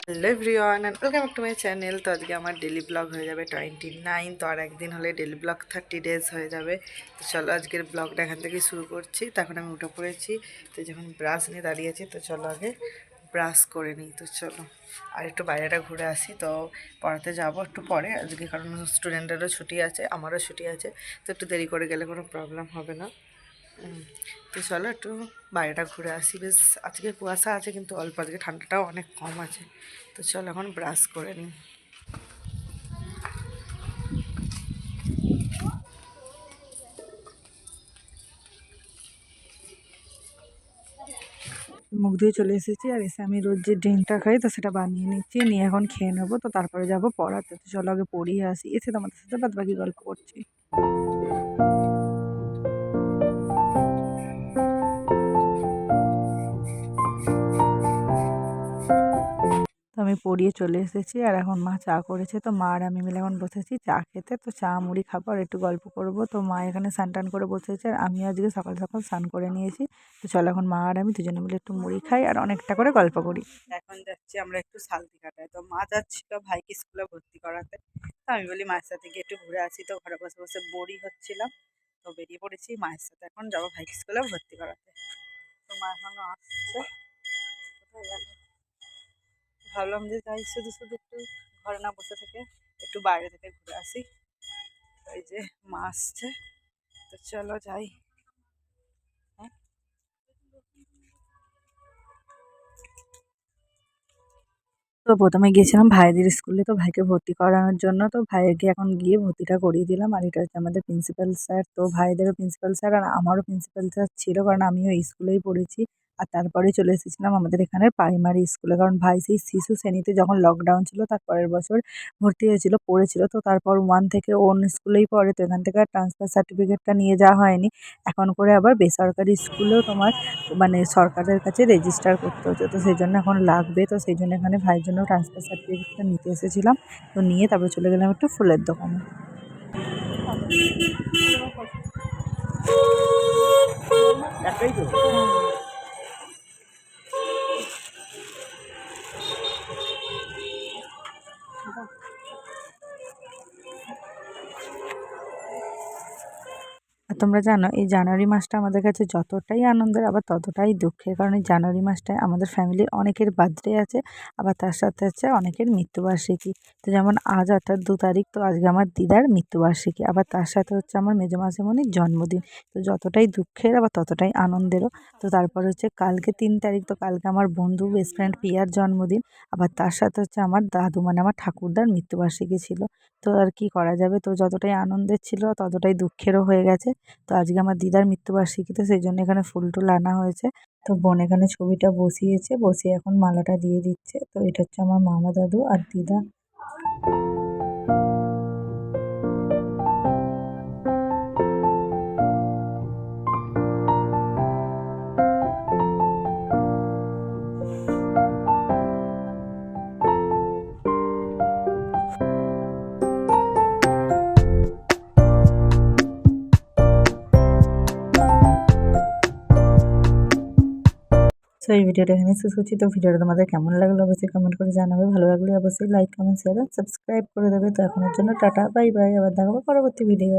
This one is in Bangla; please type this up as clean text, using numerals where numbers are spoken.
Hello everyone and welcome to my channel. তো আজকে আমার ডেলি ব্লগ হয়ে যাবে 29, তো আর একদিন হলে ডেলি ব্লগ 30 ডেজ হয়ে যাবে। তো চলো আজকের ব্লগটা এখান থেকে শুরু করছি। তখন আমি উঠে পড়েছি, তো যখন ব্রাশ নিয়ে দাঁড়িয়েছি, তো চলো আগে ব্রাশ করে নিই। তো চলো আর একটু বাইরেটা ঘুরে আসি। তো পড়াতে যাবো একটু পরে আজকে, কারণ স্টুডেন্টেরও ছুটি আছে, আমারও ছুটি আছে। তো একটু দেরি করে গেলে কোনো প্রবলেম হবে না। তো চলো একটু বাইরেটা ঘুরে আসি। বেশ আজকে কুয়াশা আছে কিন্তু অল্প, আজকে ঠান্ডাটাও অনেক কম আছে। তো চলো এখন ব্রাশ করে নিই। মুখ ধুয়ে চলে এসেছি, আর এসে আমি রোজ যে ড্রিঙ্কটা খাই তো সেটা বানিয়ে নিচ্ছি, নিয়ে এখন খেয়ে নেবো। তো তারপরে যাবো পড়াতে। তো চলো আগে পড়িয়ে আসি, এসে তোমাদের সাথে বাদ বাকি গল্প করছি। তো আমি পড়িয়ে চলে এসেছি, আর এখন মা চা করেছে। তো মা আর আমি মিলে এখন বসেছি চা খেতে। তো চা মুড়ি খাবো আর একটু গল্প করব। তো মা এখানে স্নান টান করে বসেছে, আর আমি আজকে সকাল সকাল স্নান করে নিয়েছি। তো চলো এখন মা আর আমি দুজনে মিলে একটু মুড়ি খাই আর অনেকটা করে গল্প করি। এখন যাচ্ছি আমরা একটু শালতি কাটায়। তো মা যাচ্ছিল ভাইকে স্কুলে ভর্তি করাতে। তো আমি বলি মায়ের সাথে গিয়ে একটু ঘুরে আসি। তো ঘরে বসে বসে বোরই হচ্ছিলাম, তো বেরিয়ে পড়েছি মায়ের সাথে। এখন যাবো ভাইকে স্কুলে ভর্তি করাতে। তো মা এখনো আসছে, কোথায় গেল? ভাবলাম যে যাই, শুধু শুধু একটু ঘরে না বসে থেকে একটু বাইরে থেকে ঘুরে আসি। এই যে মা আসছে, তো চলো যাই। হ্যাঁ, তো প্রথমে গিয়েছিলাম ভাইদের স্কুলে, তো ভাইকে ভর্তি করানোর জন্য। তো ভাইকে এখন গিয়ে ভর্তিটা করিয়ে দিলাম। আর এটা হচ্ছে আমাদের প্রিন্সিপাল স্যার। তো ভাইদেরও প্রিন্সিপাল স্যার আর আমারও প্রিন্সিপাল স্যার ছিল, কারণ আমিও এই স্কুলেই পড়েছি। আর তারপরে চলে এসেছিলাম আমাদের এখানের প্রাইমারি স্কুলে, কারণ ভাই সেই শিশু শ্রেণীতে যখন লকডাউন ছিল তার পরের বছর ভর্তি হয়েছিল, পড়েছিল। তো তারপর 1 থেকে অন্য স্কুলেই পড়ে। তো এখান থেকে আর ট্রান্সফার সার্টিফিকেটটা নিয়ে যাওয়া হয়নি। এখন করে আবার বেসরকারি স্কুলেও তোমার মানে সরকারের কাছে রেজিস্টার করতে হচ্ছে। তো সেই জন্য এখন লাগবে। তো সেই জন্য এখানে ভাইয়ের জন্য ট্রান্সফার সার্টিফিকেটটা নিতে এসেছিলাম। তো নিয়ে তারপরে চলে গেলাম একটু ফুলের দোকানে। একটাই তো। আর তোমরা জানো এই জানুয়ারি মাসটা আমাদের কাছে যতটাই আনন্দের আবার ততটাই দুঃখের, কারণ এই জানুয়ারি মাসটায় আমাদের ফ্যামিলির অনেকের বার্থডে আছে, আবার তার সাথে হচ্ছে অনেকের মৃত্যুবার্ষিকী। তো যেমন আজ অর্থাৎ 2 তারিখ, তো আজকে আমার দিদার মৃত্যুবার্ষিকী, আবার তার সাথে হচ্ছে আমার মেজো মাসিমণির জন্মদিন। তো যতটাই দুঃখের আবার ততটাই আনন্দেরও। তো তারপর হচ্ছে কালকে 3 তারিখ, তো কালকে আমার বন্ধু বেস্ট ফ্রেন্ড পিয়ার জন্মদিন, আবার তার সাথে হচ্ছে আমার দাদু মানে আমার ঠাকুরদার মৃত্যুবার্ষিকী ছিল। তো আর কি করা যাবে, তো যতটাই আনন্দের ছিল ততটাই দুঃখেরও হয়ে গেছে। তো আজকে আমার দিদার মৃত্যুবার্ষিকী, তো সেই জন্য এখানে ফুল টুল আনা হয়েছে। তো বোন এখানে ছবিটা বসিয়েছে, বসিয়ে এখন মালাটা দিয়ে দিচ্ছে। তো এটা হচ্ছে আমার মামা দাদু আর দিদা। তো এই ভিডিওটা এখানে শেষ করছি। তো ভিডিওটা তোমাদের কেমন লাগলো অবশ্যই কমেন্ট করে জানাবে। ভালো লাগলে অবশ্যই লাইক কমেন্ট শেয়ার সাবস্ক্রাইব করে দেবে। তো এখনের জন্য টাটা বাই বাই, আবার দেখাবো পরবর্তী ভিডিও।